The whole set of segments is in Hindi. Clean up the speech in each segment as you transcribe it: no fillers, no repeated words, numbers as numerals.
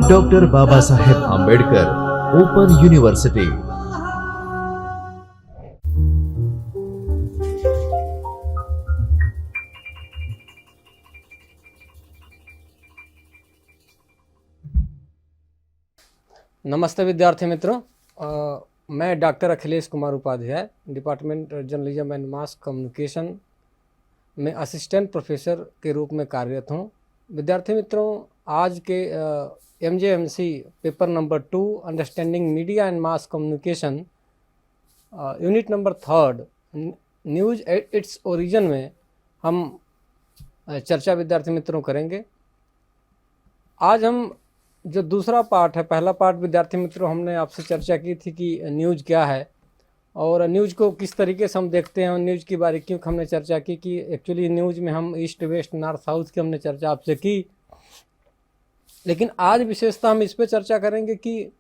Doctor Baba Saheb Ambedkar open university. नमस्ते विद्यार्थी मित्रों, मैं doctor Akhilesh Kumar Upadhyay, department journalism and mass communication में असिस्टेंट प्रोफेसर के रूप में कार्यरत हूँ। विद्यार्थी मित्रों, आज के MJMC paper number 2 understanding media and mass communication unit number 3 news its origin में हम चर्चा विद्यार्थी मित्रों करेंगे। आज हम जो दूसरा पार्ट है, पहला पार्ट विद्यार्थी मित्रों हमने आपसे चर्चा की थी कि न्यूज़ क्या है और न्यूज़ को किस तरीके से हम देखते हैं और न्यूज़ की बारीकियों की हमने चर्चा की कि एक्चुअली न्यूज़ में हम ईस्ट वेस्ट नॉर्थ साउथ की हमने चर्चा आपसे की। लेकिन आज विशेषता हम इस पर चर्चा करेंगे कि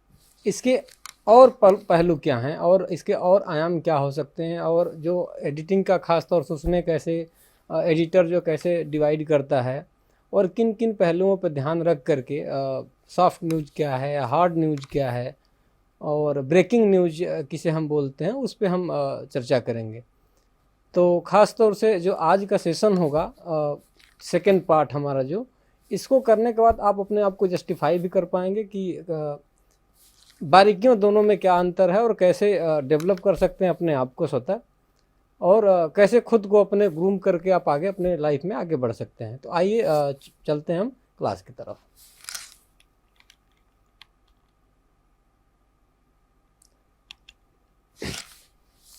इसके और पहलू क्या हैं और इसके और आयाम क्या हो सकते हैं और जो एडिटिंग का ख़ास तौर से उसमें कैसे एडिटर जो कैसे डिवाइड करता है और किन किन पहलुओं पर ध्यान रख करके सॉफ्ट न्यूज़ क्या है, हार्ड न्यूज़ क्या है और ब्रेकिंग न्यूज़ किसे हम बोलते हैं, उस पे हम चर्चा करेंगे। तो ख़ास तौर से जो आज का सेशन होगा, सेकंड पार्ट हमारा जो, इसको करने के बाद आप अपने आप को जस्टिफाई भी कर पाएंगे कि बारीकियों दोनों में क्या अंतर है और कैसे डेवलप कर सकते हैं अपने आप को स्वतः और कैसे खुद को अपने ग्रूम करके आप आगे अपने लाइफ में आगे बढ़ सकते हैं। तो आइए चलते हैं हम क्लास की तरफ।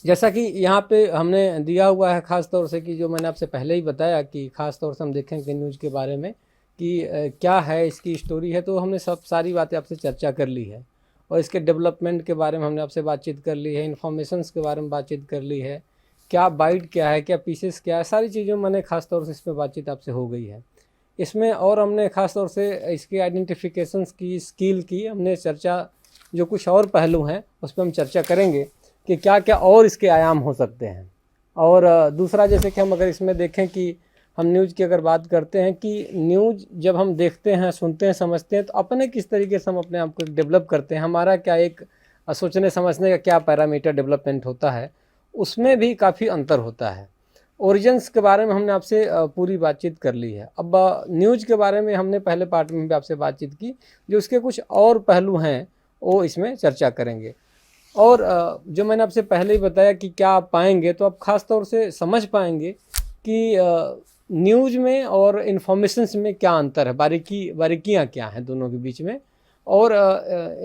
जैसा कि यहाँ पे हमने दिया हुआ है ख़ास तौर से कि जो मैंने आपसे पहले ही बताया कि ख़ास तौर से हम देखेंगे न्यूज़ के बारे में कि क्या है, इसकी स्टोरी है, तो हमने सब सारी बातें आपसे चर्चा कर ली है और इसके डेवलपमेंट के बारे में हमने आपसे बातचीत कर ली है, इन्फॉर्मेशंस के बारे में बातचीत कर ली है, क्या बाइट क्या है, क्या पीसेस क्या है, सारी चीज़ों में मैंने ख़ास तौर से इस पर बातचीत आपसे हो गई है। इसमें और हमने ख़ास तौर से इसके आइडेंटिफिकेशंस की, स्किल की हमने चर्चा, जो कुछ और पहलू हैं उस पर हम चर्चा करेंगे कि क्या क्या और इसके आयाम हो सकते हैं। और दूसरा, जैसे कि हम अगर इसमें देखें कि हम न्यूज़ की अगर बात करते हैं कि न्यूज़ जब हम देखते हैं, सुनते हैं, समझते हैं, तो अपने किस तरीके से हम अपने आप को डेवलप करते हैं, हमारा क्या एक सोचने समझने का क्या पैरामीटर डेवलपमेंट होता है, उसमें भी काफ़ी अंतर होता है। ओरिजिन्स के बारे में हमने आपसे पूरी बातचीत कर ली है। अब न्यूज़ के बारे में हमने पहले पार्ट में भी आपसे बातचीत की, जो उसके कुछ और पहलू हैं वो इसमें चर्चा करेंगे। और जो मैंने आपसे पहले ही बताया कि क्या आप पाएंगे, तो आप ख़ास तौर से समझ पाएंगे कि न्यूज़ में और इन्फॉर्मेशंस में क्या अंतर है, बारीकियाँ क्या हैं दोनों के बीच में, और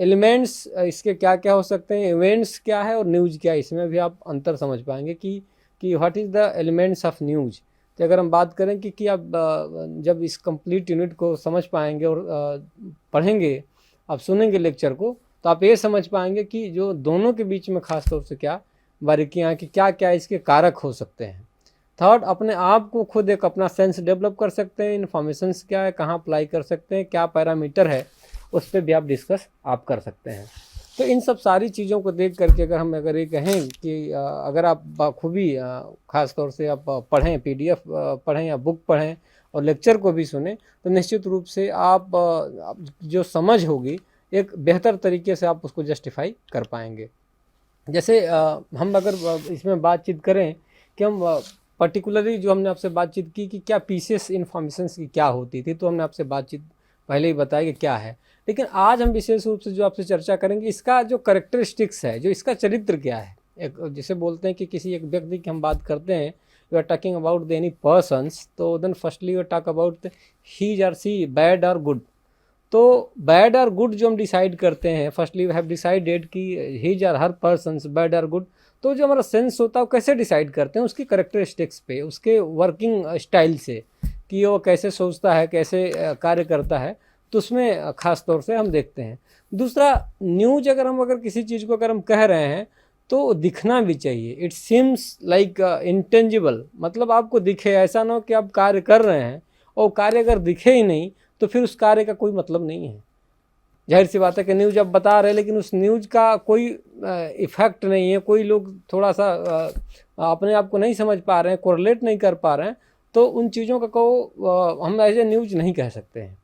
एलिमेंट्स इसके क्या क्या हो सकते हैं, इवेंट्स क्या है और न्यूज़ क्या है, इसमें भी आप अंतर समझ पाएंगे कि what is the elements of news. तो अगर हम बात करें कि आप जब इस कंप्लीट यूनिट को समझ पाएंगे और पढ़ेंगे, आप सुनेंगे लेक्चर को, तो आप ये समझ पाएंगे कि जो दोनों के बीच में ख़ास तौर से क्या बारीकियाँ हैं, कि क्या क्या इसके कारक हो सकते हैं। थर्ड, अपने आप को खुद एक अपना सेंस डेवलप कर सकते हैं, इन्फॉर्मेशंस क्या है, कहाँ अप्लाई कर सकते हैं, क्या पैरामीटर है, उस पर भी आप डिस्कस आप कर सकते हैं। तो इन सब सारी चीज़ों को देख करके अगर ये कहें कि अगर आप बखूबी ख़ास तौर से आप पढ़ें, PDF पढ़ें या बुक पढ़ें और लेक्चर को भी सुने, तो निश्चित रूप से आप जो समझ होगी एक बेहतर तरीके से आप उसको जस्टिफाई कर पाएंगे। जैसे हम अगर इसमें बातचीत करें कि हम पर्टिकुलरली जो हमने आपसे बातचीत की कि क्या पीसेस इन्फॉर्मेशंस की क्या होती थी, तो हमने आपसे बातचीत पहले ही बताया कि क्या है। लेकिन आज हम विशेष रूप से जो आपसे चर्चा करेंगे, इसका जो करेक्टरिस्टिक्स है, जो इसका चरित्र क्या है। एक जिसे बोलते हैं कि किसी एक व्यक्ति की हम बात करते हैं, you are talking about the any persons, तो then firstly you talk about he और सी बैड और गुड। तो बैड और गुड जो हम डिसाइड करते हैं, फर्स्टली वी हैव डिसाइडेड कि हिज और हर पर्सन्स बैड और गुड, तो जो हमारा सेंस होता है वो कैसे डिसाइड करते हैं, उसकी करेक्टरिस्टिक्स पे, उसके वर्किंग स्टाइल से, कि वो कैसे सोचता है, कैसे कार्य करता है, तो उसमें ख़ास तौर से हम देखते हैं। दूसरा, न्यूज़ अगर किसी चीज़ को अगर हम कह रहे हैं तो दिखना भी चाहिए। इट सीम्स लाइक इंटेंजिबल, मतलब आपको दिखे, ऐसा ना हो कि आप कार्य कर रहे हैं और कार्य अगर दिखे ही नहीं तो फिर उस कार्य का कोई मतलब नहीं है। जाहिर सी बात है कि न्यूज़ आप बता रहे हैं लेकिन उस न्यूज़ का कोई इफ़ेक्ट नहीं है, कोई लोग थोड़ा सा अपने आप को नहीं समझ पा रहे हैं, कोरिलेट नहीं कर पा रहे हैं, तो उन चीज़ों का को हम एज ए न्यूज़ नहीं कह सकते हैं।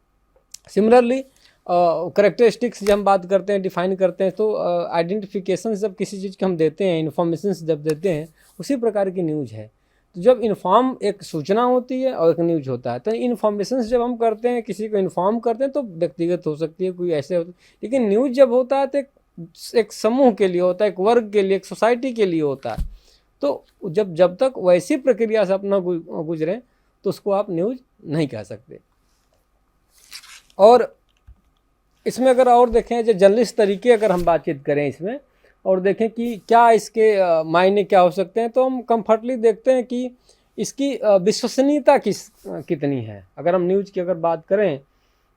सिमिलरली करेक्टरिस्टिक्स जब हम बात करते हैं, डिफाइन करते हैं, तो आइडेंटिफिकेशन जब किसी चीज़ के हम देते हैं, इन्फॉर्मेशन जब देते हैं, उसी प्रकार की न्यूज़ है। तो जब इन्फॉर्म एक सूचना होती है और एक न्यूज़ होता है, तो इन्फॉर्मेशन जब हम करते हैं, किसी को इन्फॉर्म करते हैं, तो व्यक्तिगत हो सकती है, कोई ऐसे होता है, लेकिन न्यूज़ जब होता है तो एक समूह के लिए होता है, एक वर्ग के लिए, एक सोसाइटी के लिए होता है। तो जब तक वैसी प्रक्रिया से अपना गुजरें, तो उसको आप न्यूज़ नहीं कह सकते। और इसमें अगर और देखें, जो जर्नलिस्ट तरीके अगर हम बातचीत करें इसमें और देखें कि क्या इसके मायने क्या हो सकते हैं, तो हम कंफर्टली देखते हैं कि इसकी विश्वसनीयता कितनी है। अगर हम न्यूज़ की अगर बात करें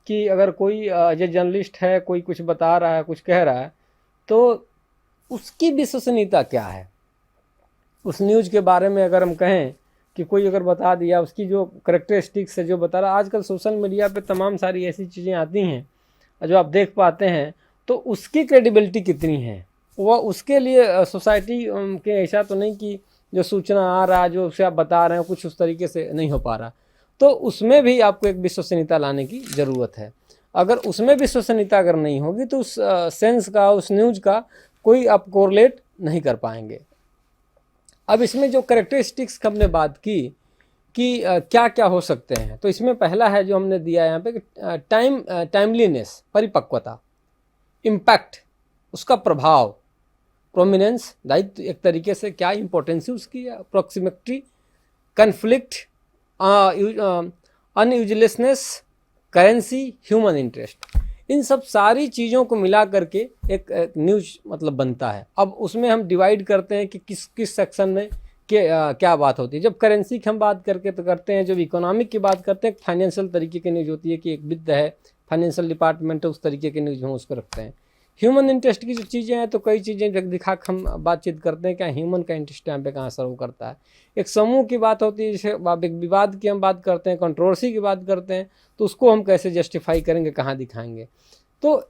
कि अगर कोई जो जर्नलिस्ट है, कोई कुछ बता रहा है, कुछ कह रहा है, तो उसकी विश्वसनीयता क्या है। उस न्यूज़ के बारे में अगर हम कहें कि कोई अगर बता दिया, उसकी जो करेक्टरिस्टिक्स है जो बता रहा, आजकल सोशल मीडिया पे तमाम सारी ऐसी चीज़ें आती हैं जो आप देख पाते हैं, तो उसकी क्रेडिबिलिटी कितनी है। वह उसके लिए सोसाइटी के ऐसा तो नहीं कि जो सूचना आ रहा है, जो उसे आप बता रहे हैं, कुछ उस तरीके से नहीं हो पा रहा, तो उसमें भी आपको एक विश्वसनीयता लाने की ज़रूरत है। अगर उसमें विश्वसनीयता अगर नहीं होगी, तो उस सेंस का, उस न्यूज़ का कोई आप कोरिलेट नहीं कर पाएंगे। अब इसमें जो करेक्टरिस्टिक्स की हमने बात की कि क्या क्या हो सकते हैं, तो इसमें पहला है जो हमने दिया यहाँ पे कि टाइमलीनेस, परिपक्वता, इम्पैक्ट, उसका प्रभाव, प्रोमिनेंस, दायित्व, एक तरीके से क्या इंपॉर्टेंस है उसकी, अप्रोक्सीमेटरी, कन्फ्लिक्ट, अनयूजलेसनेस, करेंसी, ह्यूमन इंटरेस्ट। इन सब सारी चीज़ों को मिला करके एक न्यूज़ मतलब बनता है। अब उसमें हम डिवाइड करते हैं कि किस किस सेक्शन में क्या बात होती है। जब करेंसी की हम बात करते हैं, जब इकोनॉमिक की बात करते हैं, फाइनेंशियल तरीके की न्यूज़ होती है कि एक वित्त है, फाइनेंशियल डिपार्टमेंट है, उस तरीके की न्यूज़ हम उसको रखते हैं। ह्यूमन इंटरेस्ट की जो चीज़ें हैं, तो कई चीज़ें दिखा के हम बातचीत करते हैं क्या ह्यूमन का इंटरेस्ट यहाँ पे कहाँ सर्व करता है। एक समूह की बात होती है, जैसे एक विवाद की हम बात करते हैं, कंट्रोवर्सी की बात करते हैं, तो उसको हम कैसे जस्टिफाई करेंगे, कहाँ दिखाएंगे। तो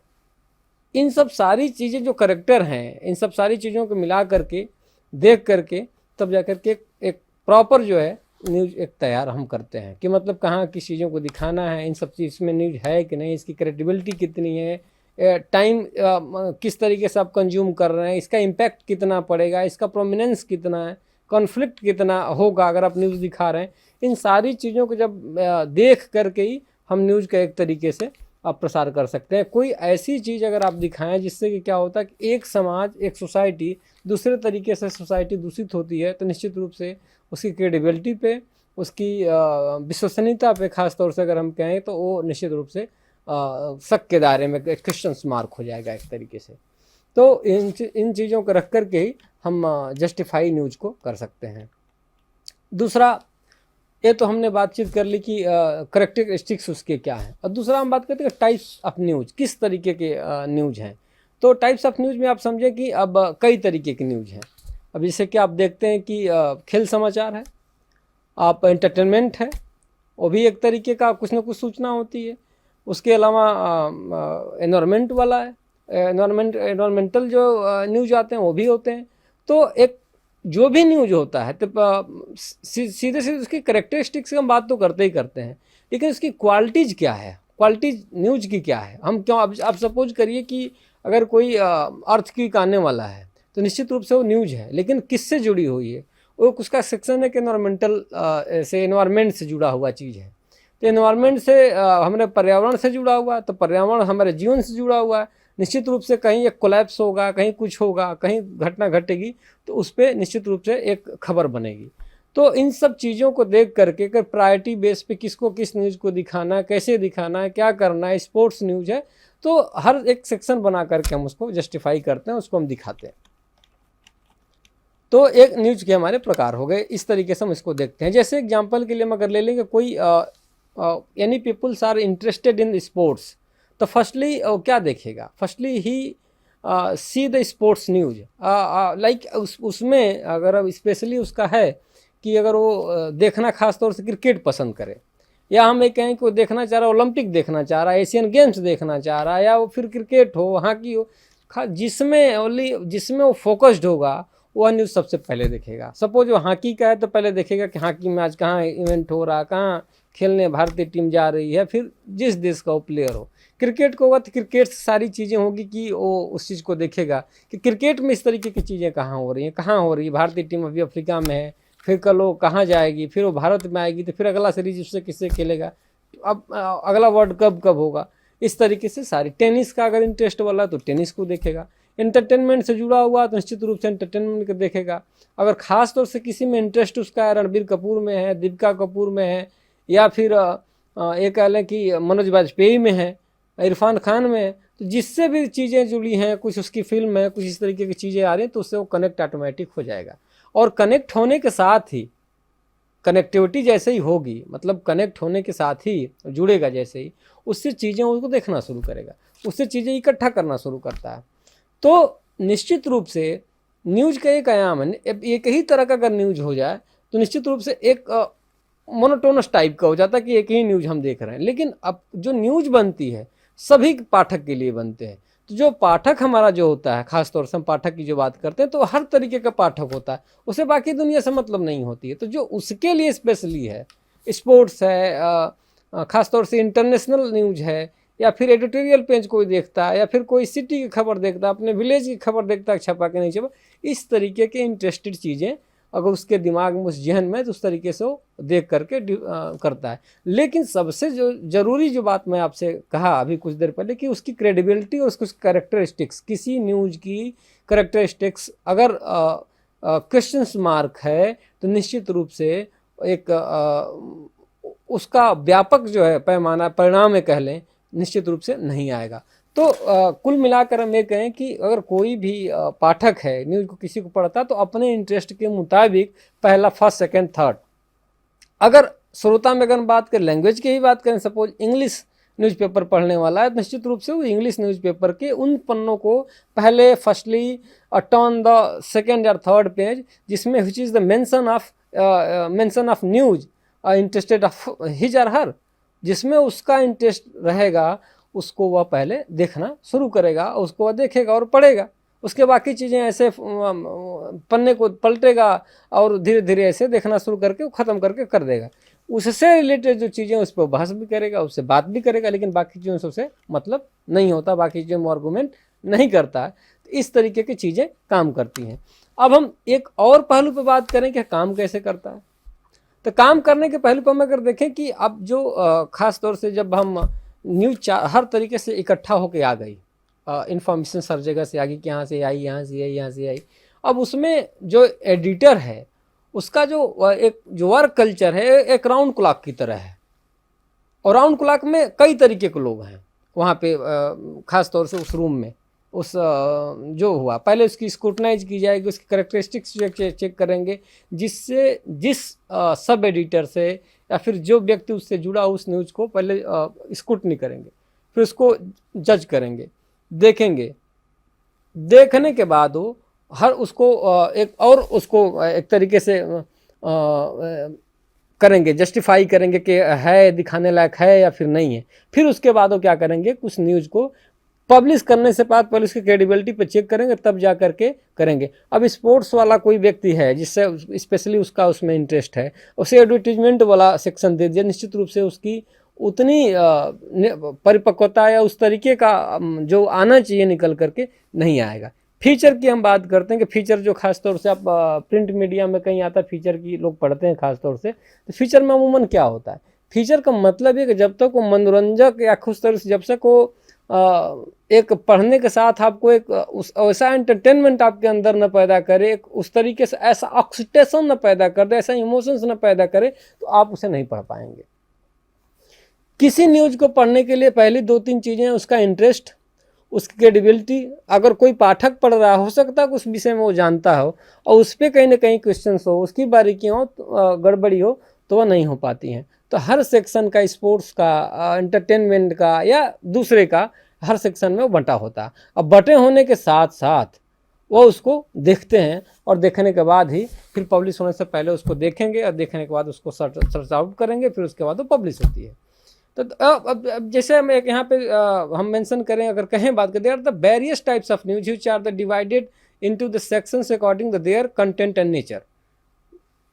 इन सब सारी चीज़ें जो करेक्टर हैं, इन सब सारी चीज़ों को मिला करके देख करके तब जा कर के एक प्रॉपर जो है न्यूज़ एक तैयार हम करते हैं कि मतलब कहाँ किस चीज़ों को दिखाना है, इन सब चीज़ में न्यूज़ है कि नहीं, इसकी क्रेडिबिलिटी कितनी है, टाइम किस तरीके से आप कंज्यूम कर रहे हैं, इसका इम्पैक्ट कितना पड़ेगा, इसका प्रोमिनेंस कितना है, कॉन्फ्लिक्ट कितना होगा अगर आप न्यूज़ दिखा रहे हैं। इन सारी चीज़ों को जब देख करके ही हम न्यूज़ का एक तरीके से आप प्रसार कर सकते हैं। कोई ऐसी चीज़ अगर आप दिखाएं जिससे कि क्या होता है कि एक समाज, एक सोसाइटी दूसरे तरीके से सोसाइटी दूषित होती है, तो निश्चित रूप से उसकी क्रेडिबिलिटी पे, उसकी विश्वसनीयता पे खास तौर से अगर हम कहें, तो वो निश्चित रूप से शक के दायरे में क्वेश्चन मार्क हो जाएगा एक तरीके से। तो इन चीज़ों को रख करके ही हम जस्टिफाई न्यूज़ को कर सकते हैं। दूसरा, ये तो हमने बातचीत कर ली कि करेक्टरिस्टिक्स उसके क्या हैं, और दूसरा हम बात करते हैं टाइप्स ऑफ न्यूज़, किस तरीके के न्यूज़ हैं। तो टाइप्स ऑफ न्यूज़ में आप समझें कि अब कई तरीके की न्यूज़ हैं। अब जैसे कि आप देखते हैं कि खेल समाचार है, आप एंटरटेनमेंट है, वो भी एक तरीके का कुछ ना कुछ सूचना होती है। उसके अलावा एनवायरमेंट वाला है, एनवायरमेंटल जो न्यूज़ आते हैं वो भी होते हैं। तो एक जो भी न्यूज़ होता है, तो सीधे सीधे उसकी करेक्टरिस्टिक्स की हम बात तो करते ही करते हैं, लेकिन उसकी क्वालिटीज़ क्या है, क्वालिटीज़ न्यूज़ की क्या है। हम क्यों, आप सपोज करिए कि अगर कोई अर्थक्वेक आने वाला है, तो निश्चित रूप से वो न्यूज़ है, लेकिन किससे जुड़ी हुई है, वो उसका सेक्शन है कि एनवायरमेंटल से, एनवायरमेंट से जुड़ा हुआ चीज़ है। तो एनवायरमेंट से हमारे पर्यावरण से जुड़ा हुआ है, तो पर्यावरण हमारे जीवन से जुड़ा हुआ है। निश्चित रूप से कहीं एक कोलैप्स होगा, कहीं कुछ होगा, कहीं घटना घटेगी, तो उस पर निश्चित रूप से एक खबर बनेगी। तो इन सब चीज़ों को देख करके कि प्रायोरिटी बेस पे किसको किस न्यूज़ को दिखाना है, कैसे दिखाना है, क्या करना है, स्पोर्ट्स न्यूज़ है, तो हर एक सेक्शन बना करके हम उसको जस्टिफाई करते हैं, उसको हम दिखाते हैं। तो एक न्यूज़ के हमारे प्रकार हो गए, इस तरीके से हम इसको देखते हैं। जैसे एग्जाम्पल के लिए हम अगर ले लेंगे, कोई any peoples are interested in sports, तो फर्स्टली क्या देखेगा, firstly he see the sports news, like उसमें अगर अब स्पेशली उसका है कि अगर वो देखना खास तौर से क्रिकेट पसंद करे, या हम ये कहें कि वो देखना चाह रहा है, ओलंपिक देखना चाह रहा है, एशियन गेम्स देखना चाह रहा है, या वो फिर क्रिकेट हो, वहाँ की हो, जिसमें वो फोकस्ड होगा, वह न्यूज़ सबसे पहले देखेगा। सपोज वो हॉकी का है तो पहले देखेगा कि हॉकी में आज कहाँ इवेंट हो रहा, कहाँ खेलने भारतीय टीम जा रही है, फिर जिस देश का वो प्लेयर हो। क्रिकेट को होगा तो क्रिकेट से सारी चीज़ें होगी कि वो उस चीज़ को देखेगा कि क्रिकेट में इस तरीके की चीज़ें कहाँ हो रही हैं, कहाँ हो रही है। भारतीय टीम अभी अफ्रीका में है, फिर कल वो कहाँ जाएगी, फिर वो भारत में आएगी, तो फिर अगला सीरीज उससे किससे खेलेगा, अब अगला वर्ल्ड कप कब होगा। इस तरीके से सारी, टेनिस का अगर इंटरेस्ट वाला तो टेनिस को देखेगा। एंटरटेनमेंट से जुड़ा हुआ तो निश्चित रूप से एंटरटेनमेंट को देखेगा। अगर खास तौर से किसी में इंटरेस्ट उसका है, रणबीर कपूर में है, दीपिका कपूर में है, या फिर ये कह लें कि मनोज वाजपेयी में है, इरफान खान में है, तो जिससे भी चीज़ें जुड़ी हैं, कुछ उसकी फिल्म है, कुछ इस तरीके की चीज़ें आ रही हैं, तो उससे वो कनेक्ट ऑटोमेटिक हो जाएगा। और कनेक्ट होने के साथ ही, कनेक्टिविटी जैसे ही होगी, मतलब कनेक्ट होने के साथ ही जुड़ेगा जैसे ही, उससे चीज़ें उसको देखना शुरू करेगा, उससे चीज़ें इकट्ठा करना शुरू करता है। तो निश्चित रूप से न्यूज़ का एक आयाम है। एक ही तरह का अगर न्यूज़ हो जाए तो निश्चित रूप से एक मोनोटोनस टाइप का हो जाता है कि एक ही न्यूज़ हम देख रहे हैं। लेकिन अब जो न्यूज़ बनती है सभी पाठक के लिए बनते हैं, तो जो पाठक हमारा जो होता है, खासतौर से हम पाठक की जो बात करते हैं, तो हर तरीके का पाठक होता है, उसे बाकी दुनिया से मतलब नहीं होती है। तो जो उसके लिए स्पेशली है, स्पोर्ट्स है, खासतौर से इंटरनेशनल न्यूज़ है, या फिर एडिटोरियल पेज कोई देखता है, या फिर कोई सिटी की खबर देखता है, अपने विलेज की खबर देखता है, छपा के नहीं छपा, इस तरीके के इंटरेस्टेड चीज़ें अगर उसके दिमाग में, उस जहन में, तो उस तरीके से वो देख करके करता है। लेकिन सबसे जो ज़रूरी जो बात मैं आपसे कहा अभी कुछ देर पहले, कि उसकी क्रेडिबिलिटी और उसकी कैरेक्टरिस्टिक्स, किसी न्यूज़ की कैरेक्टरिस्टिक्स अगर क्वेश्चंस मार्क है तो निश्चित रूप से एक उसका व्यापक जो है पैमाना, परिणाम में कह लें, निश्चित रूप से नहीं आएगा। तो कुल मिलाकर हम ये कहें कि अगर कोई भी पाठक है, न्यूज़ को किसी को पढ़ता, तो अपने इंटरेस्ट के मुताबिक पहला, फर्स्ट, सेकंड, थर्ड। अगर श्रोता में अगर बात करें, लैंग्वेज की ही बात करें, सपोज इंग्लिश न्यूज़पेपर पढ़ने वाला है, तो निश्चित रूप से वो इंग्लिश न्यूज़पेपर के उन पन्नों को पहले, फर्स्टली टर्न द सेकेंड या थर्ड पेज, जिसमें which is the mention of news interested of his और हर, जिसमें उसका इंटरेस्ट रहेगा, उसको वह पहले देखना शुरू करेगा, उसको वह देखेगा और पढ़ेगा। उसके बाकी चीज़ें ऐसे पन्ने को पलटेगा और धीरे धीरे ऐसे देखना शुरू करके वो ख़त्म करके कर देगा। उससे रिलेटेड जो चीज़ें उस पर बहस भी करेगा, उससे बात भी करेगा, लेकिन बाकी चीज़ों से उसे मतलब नहीं होता, बाकी चीज़ों में आर्गूमेंट नहीं करता है। तो इस तरीके की चीज़ें काम करती हैं। अब हम एक और पहलू पर बात करें कि काम कैसे करता है। तो काम करने के पहलू पर हम अगर देखें कि अब जो ख़ास तौर से जब हम न्यूज़ हर तरीके से इकट्ठा होके आ गई, इन्फॉर्मेशन हर जगह से आ गई, कि यहाँ से आई, यहाँ से आई, यहाँ से आई। अब उसमें जो एडिटर है उसका जो एक जो वर्क कल्चर है, एक राउंड क्लॉक की तरह है, और राउंड क्लॉक में कई तरीके के लोग हैं वहाँ पे, ख़ास तौर से उस रूम में। उस जो हुआ पहले उसकी स्क्रूटनाइज की जाएगी, उसकी कैरेक्टरिस्टिक्स चेक करेंगे, जिससे जिस सब एडिटर से या फिर जो व्यक्ति उससे जुड़ा उस न्यूज़ को पहले स्क्रूटनी करेंगे, फिर उसको जज करेंगे, देखेंगे। देखने के बाद वो हर उसको एक और उसको एक तरीके से करेंगे, जस्टिफाई करेंगे कि है, दिखाने लायक है या फिर नहीं है। फिर उसके बाद वो क्या करेंगे, कुछ न्यूज़ को पब्लिश करने से बाद पहले उसकी क्रेडिबिलिटी पे चेक करेंगे, तब जा करके करेंगे। अब स्पोर्ट्स वाला कोई व्यक्ति है जिससे स्पेशली उसका उसमें इंटरेस्ट है, उसे एडवर्टीजमेंट वाला सेक्शन दे दिया, निश्चित रूप से उसकी उतनी परिपक्वता या उस तरीके का जो आना चाहिए निकल करके नहीं आएगा। फीचर की हम बात करते हैं कि फीचर जो खास तौर से आप प्रिंट मीडिया में कहीं आता है, फीचर की लोग पढ़ते हैं खास तौर से, तो फीचर में अमूमन क्या होता है, फीचर का मतलब है कि जब तक वो मनोरंजक या खुश तरह से, जब तक वो एक पढ़ने के साथ आपको एक ऐसा एंटरटेनमेंट आपके अंदर न पैदा करे, एक उस तरीके से ऐसा ऑक्सीटेशन न पैदा कर दे, ऐसा इमोशंस न पैदा करे, तो आप उसे नहीं पढ़ पाएंगे। किसी न्यूज़ को पढ़ने के लिए पहली 2-3 चीज़ें, उसका इंटरेस्ट, उसकी क्रेडिबिलिटी। अगर कोई पाठक पढ़ रहा हो सकता है उस विषय में वो जानता हो और उस पर कहीं ना कहीं क्वेश्चंस हो, उसकी बारीकियाँ हो, गड़बड़ी हो, तो वह नहीं हो पाती हैं। तो हर सेक्शन का, स्पोर्ट्स का, एंटरटेनमेंट का या दूसरे का, हर सेक्शन में वो बंटा होता है। अब बटे होने के साथ साथ वो उसको देखते हैं, और देखने के बाद ही फिर पब्लिश होने से पहले उसको देखेंगे, और देखने के बाद उसको सर्च आउट करेंगे, फिर उसके बाद वो पब्लिश होती है। तो अब जैसे हम एक यहाँ पे हम मेंशन करें, अगर कहें बात करें, there are the various types of news which are the divided into the sections according to their content and nature।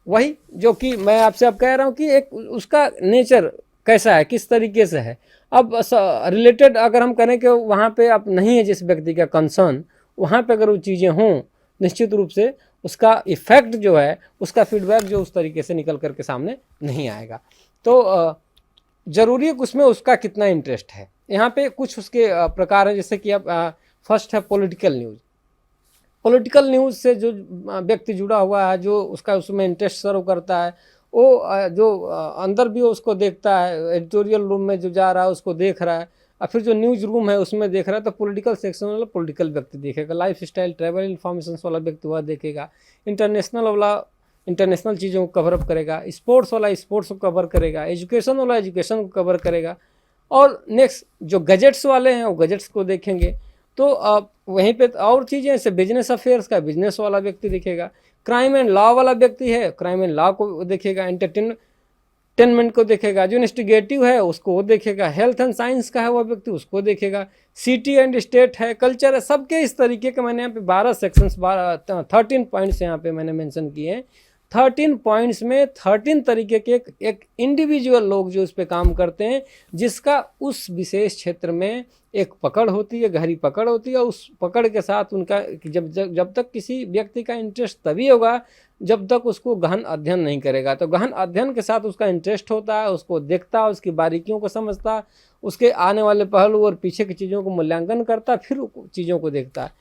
वही जो कि मैं आपसे अब कह रहा हूँ कि एक उसका नेचर कैसा है, किस तरीके से है। अब रिलेटेड अगर हम करें कि वहाँ पे अब नहीं है जिस व्यक्ति का कंसर्न, वहाँ पे अगर वो चीज़ें हों, निश्चित रूप से उसका इफ़ेक्ट जो है, उसका फीडबैक जो उस तरीके से निकल करके सामने नहीं आएगा। तो ज़रूरी है कि उसमें उसका कितना इंटरेस्ट है। यहाँ पे कुछ उसके प्रकार हैं, जैसे कि अब फर्स्ट है पॉलिटिकल न्यूज़। पॉलिटिकल न्यूज़ से जो व्यक्ति जुड़ा हुआ है, जो उसका उसमें इंटरेस्ट सर्व करता है, वो जो अंदर भी उसको देखता है, एडिटोरियल रूम में जो जा रहा है उसको देख रहा है, और फिर जो न्यूज़ रूम है उसमें देख रहा है, तो पॉलिटिकल सेक्शन वाला पॉलिटिकल व्यक्ति देखेगा, लाइफ स्टाइल ट्रैवल इन्फॉर्मेशन वाला व्यक्ति वह देखेगा, इंटरनेशनल वाला इंटरनेशनल चीज़ों को कवरअप करेगा, स्पोर्ट्स वाला स्पोर्ट्स को कवर करेगा, एजुकेशन वाला एजुकेशन को कवर करेगा, और नेक्स्ट जो गजेट्स वाले हैं वो गजेट्स को देखेंगे। तो वहीं पे और चीज़ें जैसे बिजनेस अफेयर्स का बिजनेस वाला व्यक्ति देखेगा, क्राइम एंड लॉ वाला व्यक्ति है क्राइम एंड लॉ को देखेगा, एंटरटेनमेंट को देखेगा, जो इन्वेस्टिगेटिव है उसको वो देखेगा, हेल्थ एंड साइंस का है वह व्यक्ति उसको देखेगा, सिटी एंड स्टेट है, कल्चर है, सबके इस तरीके के मैंने यहाँ पे 12 सेक्शंस 13 पॉइंट्स यहाँ पे मैंने मेंशन किए हैं। 13 पॉइंट्स में 13 तरीके के एक इंडिविजुअल लोग जो इस पे काम करते हैं, जिसका उस विशेष क्षेत्र में एक पकड़ होती है, गहरी पकड़ होती है। उस पकड़ के साथ उनका जब तक किसी व्यक्ति का इंटरेस्ट तभी होगा जब तक उसको गहन अध्ययन नहीं करेगा। तो गहन अध्ययन के साथ उसका इंटरेस्ट होता है, उसको देखता है, उसकी बारीकियों को समझता, उसके आने वाले पहलू और पीछे की चीज़ों को मूल्यांकन करता, फिर चीज़ों को देखता है।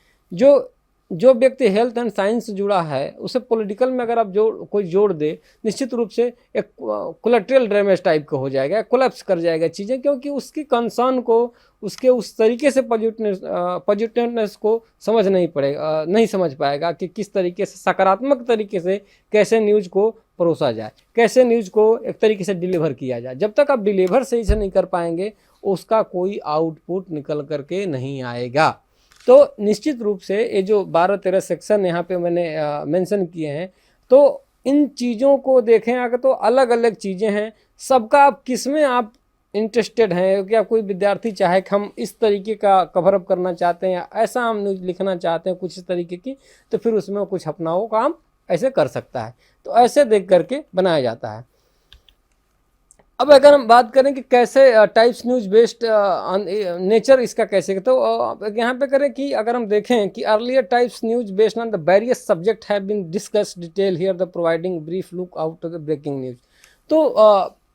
जो व्यक्ति हेल्थ एंड साइंस से जुड़ा है, उसे पॉलिटिकल में अगर आप कोई जोड़ दे, निश्चित रूप से एक कोलेट्रल डैमेज टाइप का हो जाएगा, कोलैप्स कर जाएगा चीज़ें, क्योंकि उसकी कंसर्न को, उसके उस तरीके से पॉजिटिवनेस को नहीं समझ पाएगा कि किस तरीके से सकारात्मक तरीके से कैसे न्यूज़ को परोसा जाए, कैसे न्यूज़ को एक तरीके से डिलीवर किया जाए। जब तक आप डिलीवर सही से नहीं कर पाएंगे, उसका कोई आउटपुट निकल करके नहीं आएगा। तो निश्चित रूप से ये जो 12-13 सेक्शन यहाँ पे मैंने मेंशन किए हैं, तो इन चीज़ों को देखें अगर, तो अलग अलग चीज़ें हैं, सबका आप किस में आप इंटरेस्टेड हैं। क्या कोई विद्यार्थी चाहे कि हम इस तरीके का कवरअप करना चाहते हैं या ऐसा हम न्यूज़ लिखना चाहते हैं कुछ इस तरीके की, तो फिर उसमें कुछ अपना वो काम ऐसे कर सकता है। तो ऐसे देख करके बनाया जाता है। अब अगर हम बात करें कि कैसे टाइप्स न्यूज़ बेस्ड नेचर इसका कैसे, तो यहाँ पे करें कि अगर हम देखें कि earlier types news based on the various subject have been discuss detail here the providing brief look out of the breaking news. तो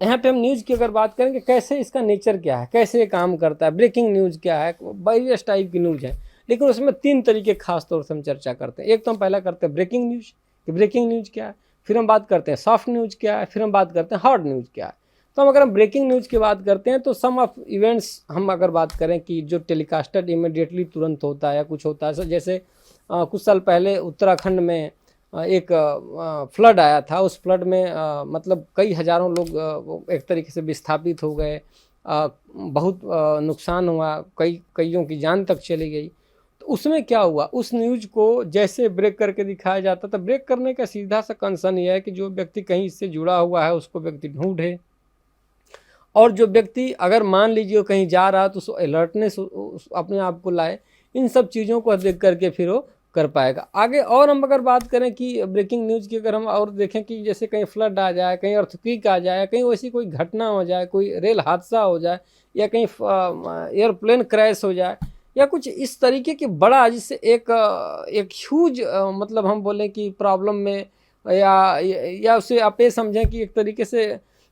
यहाँ पे हम न्यूज़ की अगर बात करें कि कैसे इसका नेचर क्या है, कैसे काम करता है, ब्रेकिंग न्यूज़ क्या है, वेरियस टाइप की न्यूज़ है, लेकिन उसमें 3 तरीके खास तौर से हम चर्चा करते हैं। एक तो हम पहला करते हैं ब्रेकिंग न्यूज़, कि ब्रेकिंग न्यूज़ क्या है, फिर हम बात करते हैं सॉफ्ट न्यूज़ क्या है, फिर हम बात करते हैं हार्ड न्यूज़ क्या है। तो अगर हम ब्रेकिंग न्यूज़ की बात करते हैं, तो सम ऑफ इवेंट्स हम अगर बात करें कि जो टेलीकास्टेड इमीडिएटली तुरंत होता है या कुछ होता है, जैसे कुछ साल पहले उत्तराखंड में एक फ्लड आया था। उस फ्लड में मतलब कई हज़ारों लोग एक तरीके से विस्थापित हो गए, बहुत नुकसान हुआ, कईयों की जान तक चली गई। तो उसमें क्या हुआ, उस न्यूज़ को जैसे ब्रेक करके दिखाया जाता था, ब्रेक करने का सीधा सा कंसर्न यह है कि जो व्यक्ति कहीं इससे जुड़ा हुआ है उसको व्यक्ति ढूंढे, और जो व्यक्ति अगर मान लीजिए कहीं जा रहा है तो उसको अलर्टनेस अपने आप को लाए। इन सब चीज़ों को देख करके फिर वो कर पाएगा आगे। और हम अगर बात करें कि ब्रेकिंग न्यूज़ की, अगर हम और देखें कि जैसे कहीं फ्लड आ जाए, कहीं अर्थक्वेक आ जाए, कहीं वैसी कोई घटना हो जाए, कोई रेल हादसा हो जाए, या कहीं एयरप्लेन क्रैश हो जाए, या कुछ इस तरीके की बड़ा, जिससे एक ह्यूज मतलब हम बोलें कि प्रॉब्लम में, या उसे आप ये समझें कि एक तरीके से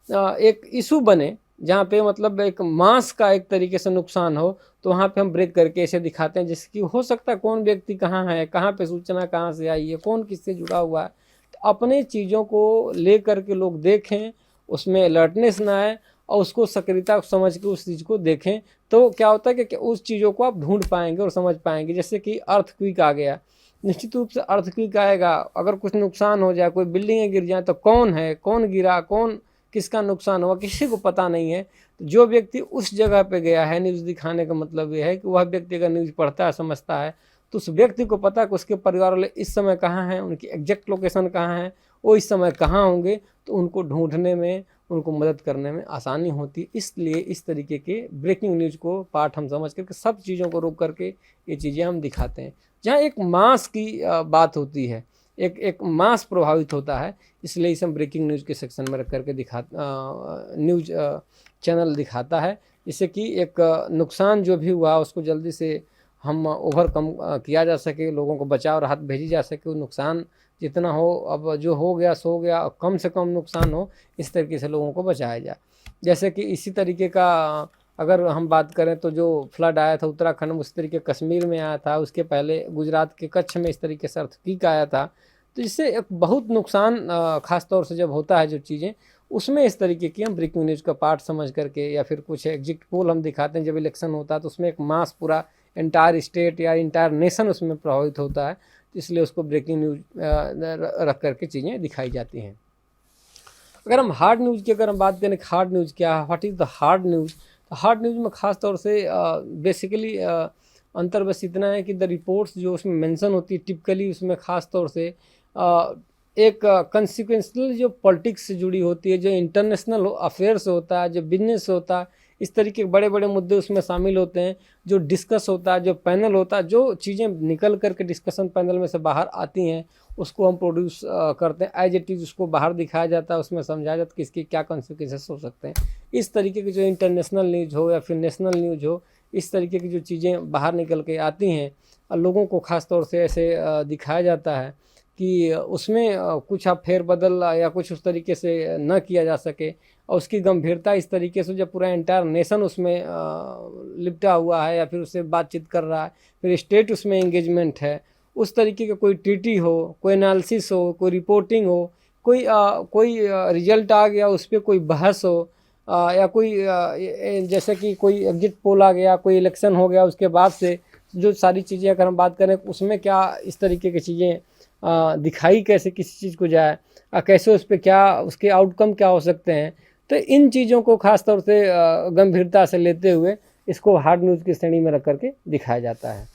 एक इशू बने, जहाँ पे मतलब एक मास का एक तरीके से नुकसान हो, तो वहाँ पे हम ब्रेक करके ऐसे दिखाते हैं, जिससे कि हो सकता है कौन व्यक्ति कहाँ है, कहाँ पे सूचना कहाँ से आई है, कौन किससे जुड़ा हुआ है। तो अपने चीज़ों को ले करके लोग देखें, उसमें अलर्टनेस ना आए, और उसको सक्रियता समझ के उस चीज़ को देखें। तो क्या होता है कि उस चीज़ों को आप ढूंढ पाएंगे और समझ पाएंगे। जैसे कि अर्थक्वेक आ गया, निश्चित रूप से अर्थक्वेक आएगा, अगर कुछ नुकसान हो जाए, कोई बिल्डिंगें गिर जाए, तो कौन है, कौन गिरा, कौन किसका नुकसान हुआ, किसी को पता नहीं है। तो जो व्यक्ति उस जगह पे गया है, न्यूज़ दिखाने का मतलब ये है कि वह व्यक्ति अगर न्यूज़ पढ़ता है, समझता है, तो उस व्यक्ति को पता है कि उसके परिवार वाले इस समय कहाँ हैं, उनकी एग्जैक्ट लोकेशन कहाँ है, वो इस समय कहाँ होंगे, तो उनको ढूंढने में, उनको मदद करने में आसानी होती है। इसलिए इस तरीके के ब्रेकिंग न्यूज़ को पार्ट हम समझ करके सब चीज़ों को रोक करके ये चीज़ें हम दिखाते हैं। जहाँ एक मास की बात होती है, एक मास प्रभावित होता है, इसलिए इसे हम ब्रेकिंग न्यूज़ के सेक्शन में रख करके न्यूज़ चैनल दिखाता है, जिससे कि एक नुकसान जो भी हुआ उसको जल्दी से हम ओवरकम किया जा सके, लोगों को बचाव राहत भेजी जा सके। वो नुकसान जितना हो, अब जो हो गया सो हो गया, कम से कम नुकसान हो, इस तरीके से लोगों को बचाया जाए। जैसे कि इसी तरीके का अगर हम बात करें तो जो फ्लड आया था उत्तराखंड में, उस तरीके कश्मीर में आया था, उसके पहले गुजरात के कच्छ में इस तरीके से अर्थक्वेक आया था। तो इससे एक बहुत नुकसान ख़ास तौर से जब होता है जो चीज़ें, उसमें इस तरीके की हम ब्रेकिंग न्यूज़ का पार्ट समझ करके, या फिर कुछ एग्जिट पोल हम दिखाते हैं जब इलेक्शन होता है, तो उसमें एक मास पूरा एंटायर स्टेट या एंटायर नेशन उसमें प्रभावित होता है, इसलिए उसको ब्रेकिंग न्यूज़ रख करके चीज़ें दिखाई जाती हैं। अगर हम हार्ड न्यूज़ की अगर हम बात करें, हार्ड न्यूज़ क्या है, what is the hard news. तो हार्ड न्यूज़ में ख़ास तौर से बेसिकली अंतर बस इतना है कि द रिपोर्ट्स जो उसमें मेंशन होती है टिपिकली, उसमें ख़ास तौर से एक कंसिक्वेंशल जो पॉलिटिक्स से जुड़ी होती है, जो इंटरनेशनल अफेयर्स होता है, जो बिजनेस होता है, इस तरीके के बड़े बड़े मुद्दे उसमें शामिल होते हैं, जो डिस्कस होता है, जो पैनल होता है, जो चीज़ें निकल करके डिस्कशन पैनल में से बाहर आती हैं, उसको हम प्रोड्यूस करते हैं एज इट इज़, उसको बाहर दिखाया जाता है, उसमें समझाया जाता है कि इसके क्या कॉन्सिक्वेंसेस हो सकते हैं। इस तरीके की जो इंटरनेशनल न्यूज़ हो या फिर नेशनल न्यूज़ हो, इस तरीके की जो चीज़ें बाहर निकल के आती हैं और लोगों को ख़ास तौर से ऐसे दिखाया जाता है कि उसमें कुछ आप फेरबदल या कुछ उस तरीके से न किया जा सके, और उसकी गंभीरता इस तरीके से जब पूरा एंटायर नेशन उसमें लिपटा हुआ है या फिर उससे बातचीत कर रहा है, फिर स्टेट उसमें एंगेजमेंट है, उस तरीके का कोई ट्रीटी हो, कोई एनालिसिस हो, कोई रिपोर्टिंग हो, कोई रिजल्ट आ गया उस पर कोई बहस हो, या कोई जैसे कि कोई एग्जिट पोल आ गया, कोई इलेक्शन हो गया, उसके बाद से जो सारी चीज़ें अगर हम बात करें उसमें क्या इस तरीके की चीज़ें दिखाई कैसे किसी चीज़ को जाए, कैसे उस पर क्या उसके आउटकम क्या हो सकते हैं। तो इन चीज़ों को ख़ास तौर से गंभीरता से लेते हुए इसको हार्ड न्यूज़ की श्रेणी में रख करके दिखाया जाता है।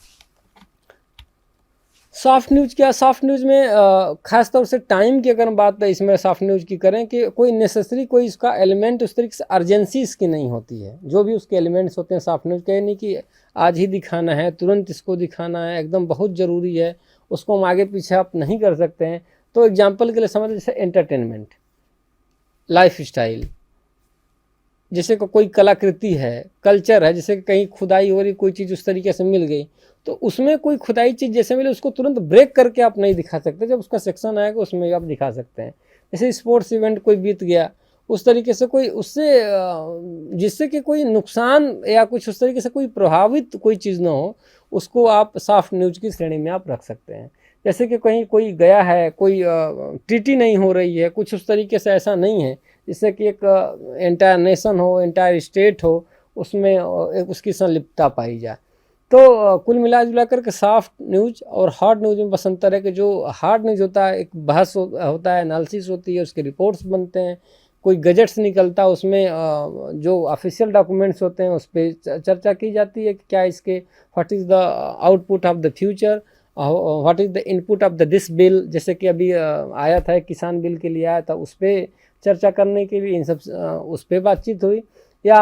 सॉफ्ट न्यूज़ क्या, सॉफ्ट न्यूज़ में ख़ास तौर से टाइम की अगर हम बात इसमें सॉफ्ट न्यूज़ की करें कि कोई नेसेसरी कोई इसका एलिमेंट उस तरीके से अर्जेंसी इसकी नहीं होती है। जो भी उसके एलिमेंट्स होते हैं सॉफ्ट न्यूज़ के, नहीं कि आज ही दिखाना है, तुरंत इसको दिखाना है, एकदम बहुत ज़रूरी है, उसको हम आगे पीछे आप नहीं कर सकते हैं। तो एग्जाम्पल के लिए समझ, जैसे एंटरटेनमेंट, लाइफ स्टाइल, जैसे कोई कलाकृति है, कल्चर है, जैसे कहीं खुदाई हो रही कोई चीज़ उस तरीके से मिल गई, तो उसमें कोई खुदाई चीज़ जैसे मिले उसको तुरंत ब्रेक करके आप नहीं दिखा सकते, जब उसका सेक्शन आएगा उसमें आप दिखा सकते हैं। जैसे स्पोर्ट्स इवेंट कोई बीत गया, उस तरीके से कोई उससे जिससे कि कोई नुकसान या कुछ उस तरीके से कोई प्रभावित कोई चीज़ ना हो, उसको आप सॉफ्ट न्यूज़ की श्रेणी में आप रख सकते हैं। जैसे कि कहीं कोई गया है, कोई ट्रीटी नहीं हो रही है, कुछ उस तरीके से ऐसा नहीं है जिससे कि एक एंटायर नेशन हो, एंटायर स्टेट हो, उसमें एक उसकी संलिप्तता पाई जाए। तो कुल मिला जुला कर के सॉफ्ट न्यूज़ और हार्ड न्यूज़ में बस अंतर है कि जो हार्ड न्यूज़ होता है एक बहस होता है, एनालिसिस होती है, उसके रिपोर्ट्स बनते हैं, कोई गजट्स निकलता है, उसमें जो ऑफिशियल डॉक्यूमेंट्स होते हैं उस पर चर्चा की जाती है कि क्या इसके what is the output of the future, what is the input of the this bill. जैसे कि अभी आया था किसान बिल के लिए आया था, उस पर चर्चा करने के लिए इन सब उस पर बातचीत हुई, या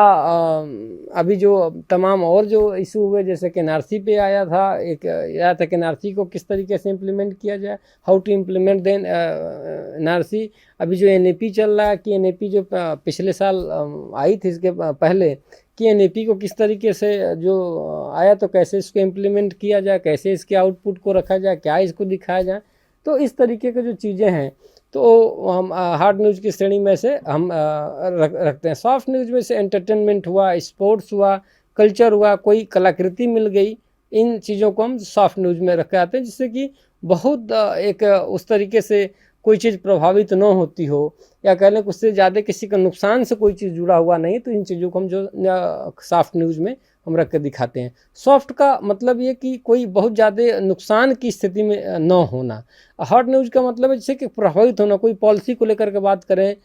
अभी जो तमाम और जो इशू हुए, जैसे कि एनआरसी पे आया था, एक आया था कि एनआरसी को किस तरीके से इम्प्लीमेंट किया जाए, how to implement then NRC. अभी जो एनएपी चल रहा है कि एनएपी जो पिछले साल आई थी इसके पहले, कि एनएपी को किस तरीके से जो आया तो कैसे इसको इम्प्लीमेंट किया जाए, कैसे इसके आउटपुट को रखा जाए, क्या इसको दिखाया जाए। तो इस तरीके की जो चीज़ें हैं तो हम हार्ड न्यूज़ की श्रेणी में से हम रखते हैं। सॉफ्ट न्यूज़ में से एंटरटेनमेंट हुआ, स्पोर्ट्स हुआ, कल्चर हुआ, कोई कलाकृति मिल गई, इन चीज़ों को हम सॉफ्ट न्यूज़ में रख के आते हैं, जिससे कि बहुत एक उस तरीके से कोई चीज़ प्रभावित न होती हो, या कह लें उससे ज़्यादा किसी का नुकसान से कोई चीज़ जुड़ा हुआ नहीं, तो इन चीज़ों को हम जो सॉफ्ट न्यूज़ में हम रख के दिखाते हैं। सॉफ्ट का मतलब ये कि कोई बहुत ज़्यादा नुकसान की स्थिति में न होना। हार्ड न्यूज़ का मतलब है जैसे कि प्रभावित होना, कोई पॉलिसी को लेकर के बात करें,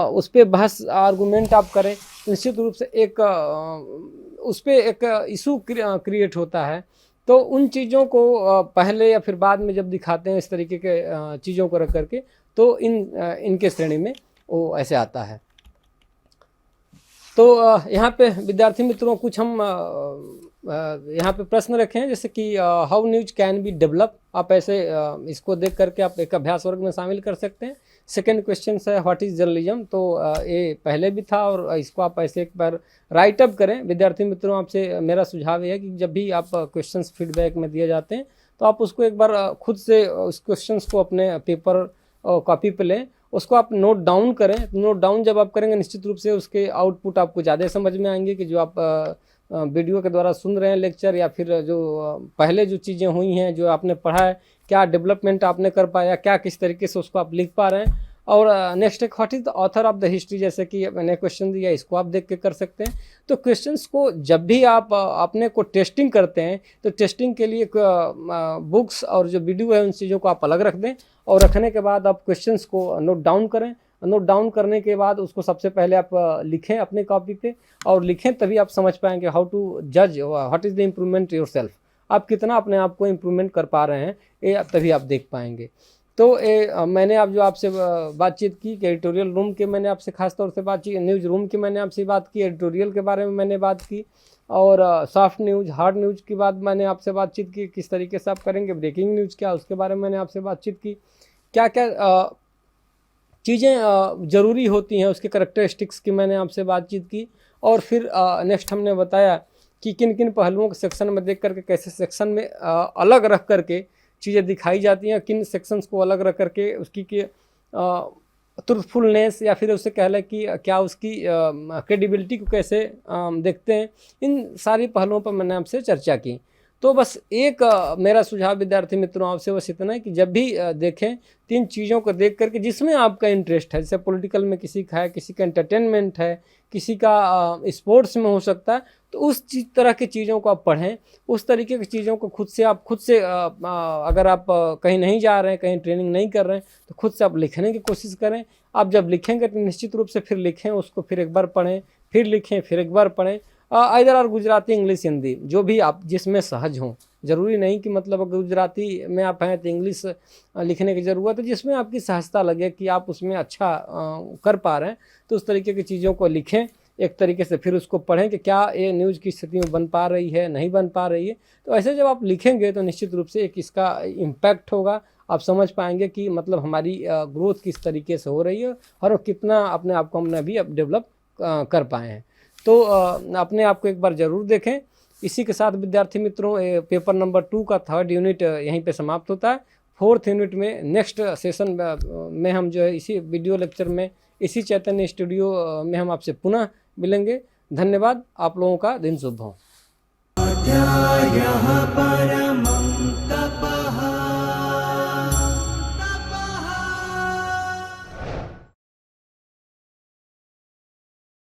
उस पर बहस आर्गूमेंट आप करें, निश्चित रूप से एक उस पर एक इशू क्रिएट होता है। तो उन चीज़ों को पहले या फिर बाद में जब दिखाते हैं इस तरीके के चीज़ों को रख करके, तो इनके श्रेणी में वो ऐसे आता है। तो यहाँ पे विद्यार्थी मित्रों कुछ हम यहाँ पे प्रश्न रखे हैं, जैसे कि how news can be develop. आप ऐसे इसको देख करके आप एक अभ्यास वर्ग में शामिल कर सकते हैं। सेकंड क्वेश्चन है व्हाट इज़ जर्नलिज्म, तो ये पहले भी था और इसको आप ऐसे एक बार राइट अप करें। विद्यार्थी मित्रों आपसे मेरा सुझाव ये है कि जब भी आप क्वेश्चंस फीडबैक में दिए जाते हैं तो आप उसको एक बार खुद से उस क्वेश्चंस को अपने पेपर और कॉपी पे लें, उसको आप नोट डाउन करें। नोट डाउन जब आप करेंगे निश्चित रूप से उसके आउटपुट आपको ज़्यादा समझ में आएंगे कि जो आप वीडियो के द्वारा सुन रहे हैं लेक्चर, या फिर जो पहले जो चीज़ें हुई हैं जो आपने पढ़ा है, क्या डेवलपमेंट आपने कर पाया, क्या किस तरीके से उसको आप लिख पा रहे हैं। और नेक्स्ट एक what is the author of the history, जैसे कि मैंने क्वेश्चन दिया, इसको आप देख के कर सकते हैं। तो क्वेश्चंस को जब भी आप अपने को टेस्टिंग करते हैं तो टेस्टिंग के लिए बुक्स और जो वीडियो है उन चीज़ों को आप अलग रख दें, और रखने के बाद आप क्वेश्चंस को नोट डाउन करें। नोट डाउन करने के बाद उसको सबसे पहले आप लिखें अपने कॉपी पे, और लिखें तभी आप समझ पाएंगे हाउ टू जज what is the improvement yourself. आप कितना अपने आप को इम्प्रूवमेंट कर पा रहे हैं ये तभी आप देख पाएंगे। तो मैंने अब जो आपसे बातचीत की कि एडिटोरियल रूम के मैंने आपसे खास तौर से बातचीत, न्यूज़ रूम की मैंने आपसे बात की, एडिटोरियल के बारे में मैंने बात की, और सॉफ्ट न्यूज़ हार्ड न्यूज़ की बात मैंने आपसे बातचीत की, किस तरीके से आप करेंगे, ब्रेकिंग न्यूज़ क्या उसके बारे में मैंने आपसे बातचीत की, क्या क्या चीज़ें ज़रूरी होती हैं उसके करैक्टरिस्टिक्स की मैंने आपसे बातचीत की। और फिर नेक्स्ट हमने बताया कि किन किन पहलुओं के सेक्शन में देख करके कैसे सेक्शन में अलग रख करके चीज़ें दिखाई जाती हैं, किन सेक्शंस को अलग रख करके उसकी ट्रूथफुलनेस या फिर उससे कह लें कि क्या उसकी क्रेडिबिलिटी को कैसे देखते हैं। इन सारी पहलुओं पर मैंने आपसे चर्चा की। तो बस एक मेरा सुझाव विद्यार्थी मित्रों आपसे बस इतना है कि जब भी देखें तीन चीज़ों को देख करके जिसमें आपका इंटरेस्ट है, जैसे पॉलिटिकल में किसी का है, किसी का एंटरटेनमेंट है, किसी का स्पोर्ट्स में हो सकता है, तो उस तरह की चीज़ों को आप पढ़ें। उस तरीके की चीज़ों को खुद से अगर आप कहीं नहीं जा रहे हैं, कहीं ट्रेनिंग नहीं कर रहे हैं, तो खुद से आप लिखने की कोशिश करें। आप जब लिखेंगे तो निश्चित रूप से फिर लिखें उसको, फिर एक बार पढ़ें, फिर लिखें, फिर एक बार पढ़ें। इधर और गुजराती, इंग्लिश, हिंदी जो भी आप जिसमें सहज हों। ज़रूरी नहीं कि मतलब गुजराती में आप हैं तो इंग्लिश लिखने की ज़रूरत है, जिसमें आपकी सहजता लगे कि आप उसमें अच्छा कर पा रहे हैं, तो उस तरीके की चीज़ों को लिखें एक तरीके से, फिर उसको पढ़ें कि क्या ये न्यूज़ की स्थिति में बन पा रही है, नहीं बन पा रही है। तो ऐसे जब आप लिखेंगे तो निश्चित रूप से एक इसका इम्पैक्ट होगा, आप समझ पाएंगे कि मतलब हमारी ग्रोथ किस तरीके से हो रही है और कितना अपने आप को हमने अभी अब डेवलप कर पाए हैं। तो अपने आप को एक बार ज़रूर देखें। इसी के साथ विद्यार्थी मित्रों पेपर नंबर 2 का 3rd यूनिट यहीं पे समाप्त होता है। 4th यूनिट में नेक्स्ट सेशन में हम जो है इसी वीडियो लेक्चर में इसी चैतन्य स्टूडियो में हम आपसे पुनः मिलेंगे। धन्यवाद। आप लोगों का दिन शुभ हो।